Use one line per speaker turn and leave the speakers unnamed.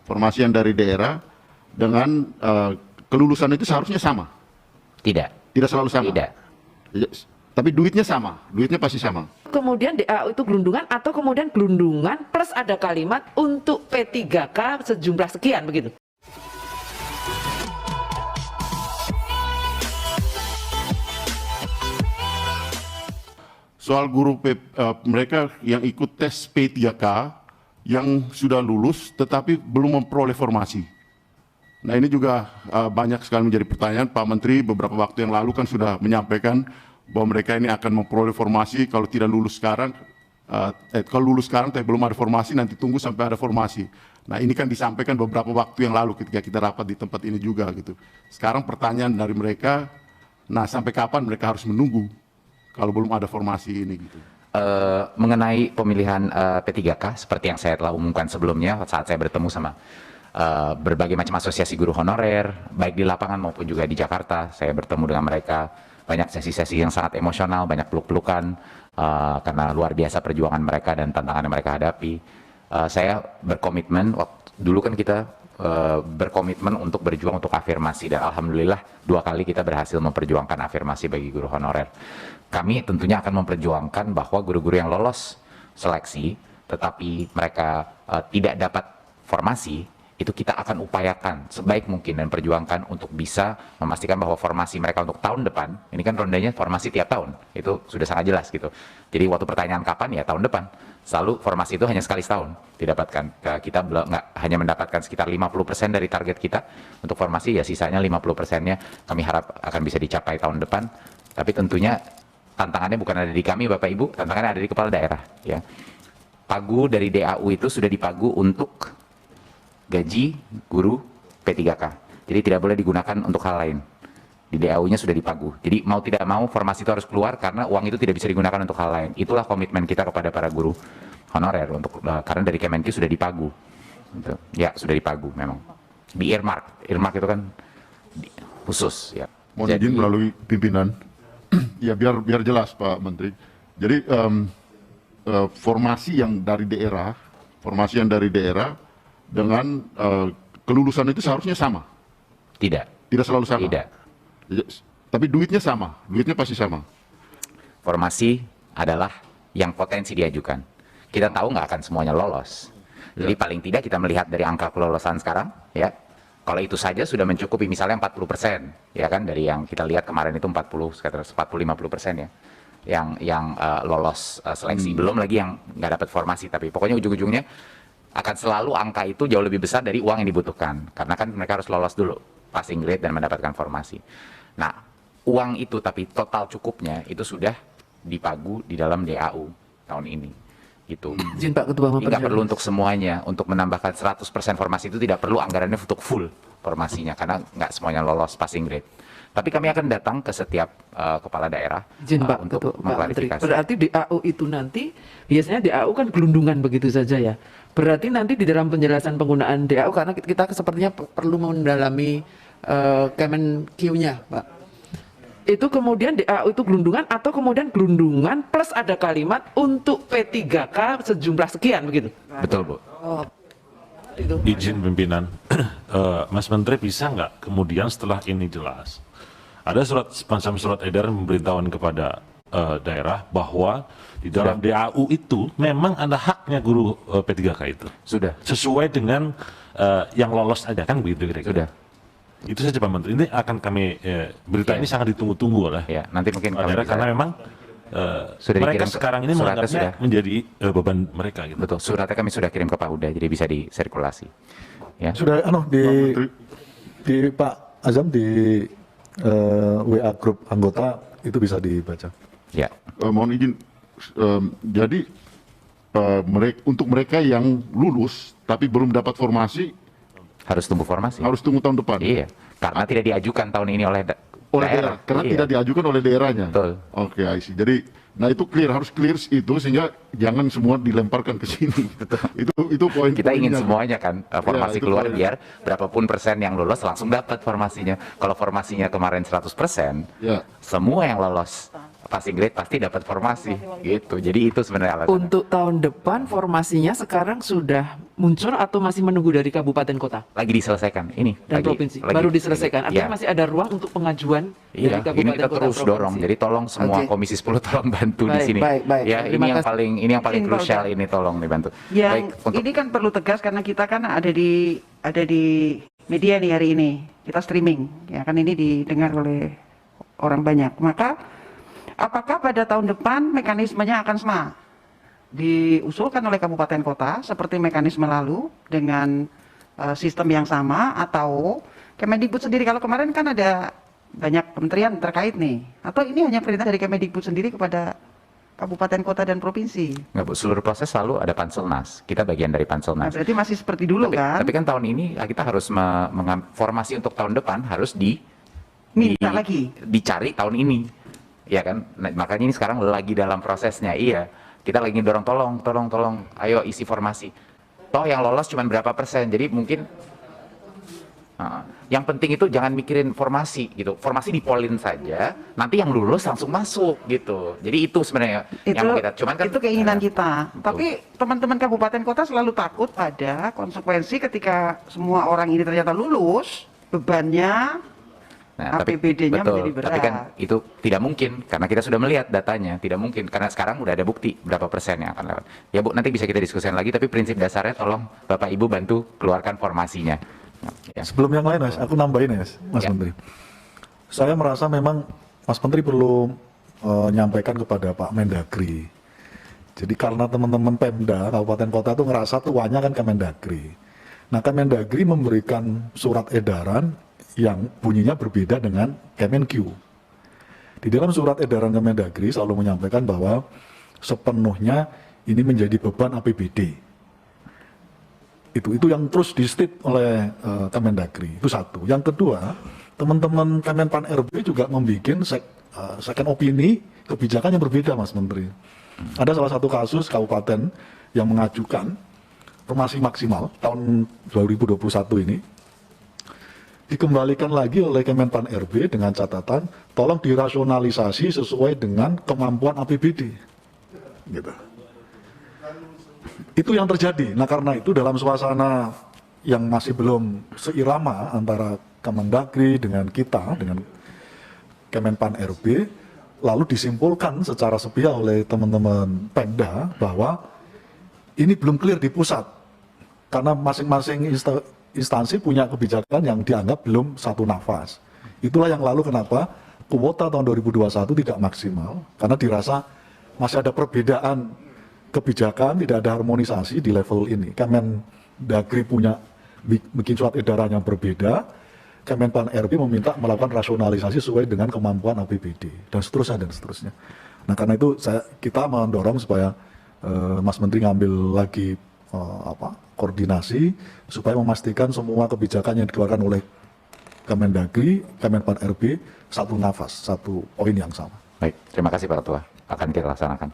formasi yang dari daerah dengan kelulusan itu seharusnya sama.
Tidak
Selalu sama.
Tidak.
Tapi duitnya sama, duitnya pasti sama.
Kemudian DAU itu gelundungan atau kemudian gelundungan plus ada kalimat untuk P3K sejumlah sekian begitu.
Soal guru mereka yang ikut tes P3K yang sudah lulus tetapi belum memperoleh formasi. Nah ini juga banyak sekali menjadi pertanyaan. Pak Menteri beberapa waktu yang lalu kan sudah menyampaikan bahwa mereka ini akan memperoleh formasi kalau tidak lulus sekarang, kalau lulus sekarang tapi belum ada formasi, nanti tunggu sampai ada formasi. Nah ini kan disampaikan beberapa waktu yang lalu ketika kita rapat di tempat ini juga gitu. Sekarang pertanyaan dari mereka, nah sampai kapan mereka harus menunggu kalau belum ada formasi ini gitu.
Mengenai pemilihan P3K seperti yang saya telah umumkan sebelumnya saat saya bertemu sama berbagai macam asosiasi guru honorer, baik di lapangan maupun juga di Jakarta, saya bertemu dengan mereka. Banyak sesi-sesi yang sangat emosional, banyak peluk-pelukan, karena luar biasa perjuangan mereka dan tantangan yang mereka hadapi. Saya berkomitmen, dulu kan kita berkomitmen untuk berjuang untuk afirmasi, dan alhamdulillah 2 kali kita berhasil memperjuangkan afirmasi bagi guru honorer. Kami tentunya akan memperjuangkan bahwa guru-guru yang lolos seleksi, tetapi mereka tidak dapat formasi, itu kita akan upayakan sebaik mungkin dan perjuangkan untuk bisa memastikan bahwa formasi mereka untuk tahun depan, ini kan rondanya formasi tiap tahun, itu sudah sangat jelas gitu. Jadi waktu pertanyaan kapan, ya tahun depan. Selalu formasi itu hanya sekali setahun didapatkan. Kita nggak hanya mendapatkan sekitar 50% dari target kita untuk formasi, ya sisanya 50%-nya kami harap akan bisa dicapai tahun depan. Tapi tentunya tantangannya bukan ada di kami Bapak Ibu, tantangannya ada di kepala daerah. Ya. Pagu dari DAU itu sudah dipagu untuk gaji guru P3K. Jadi tidak boleh digunakan untuk hal lain. Di DAU-nya sudah dipagu. Jadi mau tidak mau formasi itu harus keluar karena uang itu tidak bisa digunakan untuk hal lain. Itulah komitmen kita kepada para guru honorer untuk karena dari Kemenkyu sudah dipagu. Gitu. Ya, sudah dipagu memang. Di earmark. Earmark itu kan khusus ya.
Mohon izin melalui pimpinan. Ya biar jelas Pak Menteri. Jadi formasi yang dari daerah dengan kelulusan itu seharusnya sama. Tidak selalu sama.
Tidak.
Tapi duitnya sama, duitnya pasti sama.
Formasi adalah yang potensi diajukan. Kita tahu nggak akan semuanya lolos. Jadi paling tidak kita melihat dari angka kelolosan sekarang, ya. Kalau itu saja sudah mencukupi misalnya 40%, ya kan, dari yang kita lihat kemarin itu sekitar 40-50% ya. Yang lolos seleksi. Belum lagi yang nggak dapat formasi, tapi pokoknya ujung-ujungnya akan selalu angka itu jauh lebih besar dari uang yang dibutuhkan. Karena kan mereka harus lolos dulu, passing grade dan mendapatkan formasi. Nah, uang itu tapi total cukupnya itu sudah dipagu di dalam DAU tahun ini. Gitu.
Izin Pak Ketua
Tidak perlu untuk semuanya, untuk menambahkan 100% formasi itu tidak perlu anggarannya untuk full formasinya, karena nggak semuanya lolos passing grade. Tapi kami akan datang ke setiap kepala daerah
Pak
untuk
Ketua, Menteri.
mengklarifikasi.
Berarti DAU itu nanti, biasanya DAU kan gelundungan begitu saja ya. Berarti nanti di dalam penjelasan penggunaan DAU, karena kita sepertinya perlu mendalami Kemenkyu-nya Pak. Itu kemudian DAU itu gelundungan atau kemudian gelundungan plus ada kalimat untuk P3K sejumlah sekian begitu.
Betul Bu.
Itu.
Izin pimpinan, Mas Menteri bisa nggak kemudian setelah ini jelas, ada semacam surat edaran pemberitahuan kepada daerah bahwa di dalam DAU itu memang ada haknya guru P3K itu.
Sudah.
Sesuai dengan yang lolos aja kan begitu kira-kira.
Sudah.
Itu saja Pak Menteri. Ini akan kami berita ini sangat ditunggu-tunggu oleh
Ya, nanti mungkin
daerah karena memang
sudah
mereka
dikirim
sekarang ini menganggapnya menjadi beban mereka gitu.
Betul, suratnya kami sudah kirim ke Pak Huda, jadi bisa disirkulasi. Ya.
Sudah di Pak Azam di WA grup anggota itu bisa dibaca.
Ya.
Mohon izin, jadi untuk mereka yang lulus tapi belum dapat formasi
Harus tunggu formasi.
harus tunggu tahun depan.
Iya, karena tidak diajukan tahun ini oleh daerah.
Karena
Iya.
tidak diajukan oleh daerahnya.
Betul.
Oke, I see. Jadi, nah itu harus clear itu sehingga jangan semua dilemparkan ke sini. itu poin.
Kita ingin
poinnya.
semuanya kan formasi
itu
keluar
poinnya.
biar berapapun persen yang lolos langsung dapat formasinya. Kalau formasinya kemarin 100%,
Ya.
semua yang lolos passing grade pasti dapat formasi gitu. Jadi itu sebenarnya alasannya.
Untuk tahun depan formasinya sekarang sudah muncul atau masih menunggu dari kabupaten kota
Lagi diselesaikan ini
dan provinsi? Baru diselesaikan. Artinya
Iya.
masih ada ruang untuk pengajuan
Iya,
dari
ini
kabupaten
kita
kota
terus
provinsi.
dorong. Jadi tolong semua
Oke.
Komisi 10 tolong bantu di
Baik,
sini.
baik, baik.
Ya,
Terima kasih.
ini yang paling
Izin,
krusial
Pak.
ini tolong dibantu.
Yang
untuk
ini kan perlu tegas karena kita kan ada di media nih hari ini. Kita streaming, ya kan ini didengar oleh orang banyak. Maka apakah pada tahun depan mekanismenya akan sama? Diusulkan oleh kabupaten kota seperti mekanisme lalu dengan sistem yang sama, atau Kemendikbud sendiri? Kalau kemarin kan ada banyak kementerian terkait nih, atau ini hanya perintah dari Kemendikbud sendiri kepada kabupaten kota dan provinsi?
Nggak, Bu, seluruh proses selalu ada Panselnas. Kita bagian dari
Nah,
Panselnas.
berarti masih seperti dulu kan?
Tapi kan tahun ini kita harus formasi untuk tahun depan harus
Minta lagi.
dicari tahun ini, ya kan? Nah, makanya ini sekarang lagi dalam prosesnya. Iya, kita lagi dorong, tolong, ayo isi formasi. Toh yang lolos cuma berapa persen, jadi mungkin yang penting itu jangan mikirin formasi gitu. Formasi dipolin saja, nanti yang lulus langsung masuk gitu. Jadi itu sebenarnya yang mau kita. Cuman kan
itu keinginan
betul.
kita. Tapi teman-teman kabupaten kota selalu takut pada konsekuensi ketika semua orang ini ternyata lulus, bebannya APBD-nya
betul,
menjadi berat.
tapi kan itu tidak mungkin karena kita sudah melihat datanya, tidak mungkin karena sekarang udah ada bukti berapa persen yang akan lewat. Ya Bu, nanti bisa kita diskusikan lagi, tapi prinsip dasarnya tolong Bapak Ibu bantu keluarkan formasinya. Ya.
Sebelum yang lain, Mas, aku nambahin ya, Mas
Ya.
Menteri. Saya merasa memang Mas Menteri perlu menyampaikan kepada Pak Mendagri. Jadi karena teman-teman Pemda, kabupaten kota itu ngerasa tuanya kan Kemendagri. Nah, Kemendagri memberikan surat edaran yang bunyinya berbeda dengan Kemenq. Di dalam surat edaran Kemendagri selalu menyampaikan bahwa sepenuhnya ini menjadi beban APBD. Itu yang terus di-state oleh Kemendagri. Itu satu. Yang kedua, teman-teman Kemenpan RB juga membuat second opini kebijakan yang berbeda, Mas Menteri. Ada salah satu kasus kabupaten yang mengajukan formasi maksimal tahun 2021 ini dikembalikan lagi oleh Kemenpan RB dengan catatan tolong dirasionalisasi sesuai dengan kemampuan APBD. Gitu. Itu yang terjadi. Nah, karena itu dalam suasana yang masih belum seirama antara Kemendagri dengan kita, dengan Kemenpan RB, lalu disimpulkan secara sepihak oleh teman-teman Pemda bahwa ini belum clear di pusat. Karena masing-masing instansi punya kebijakan yang dianggap belum satu nafas. Itulah yang lalu kenapa kuota tahun 2021 tidak maksimal, karena dirasa masih ada perbedaan kebijakan, tidak ada harmonisasi di level ini. Kemendagri punya bikin surat edaran yang berbeda, Kemenpan RB meminta melakukan rasionalisasi sesuai dengan kemampuan APBD, dan seterusnya, dan seterusnya. Nah, karena itu kita mendorong supaya Mas Menteri ngambil lagi koordinasi supaya memastikan semua kebijakan yang dikeluarkan oleh Kemendagri, Kemenpan RB satu nafas, satu poin yang sama.
Baik, terima kasih Pak Ketua. Akan kita laksanakan.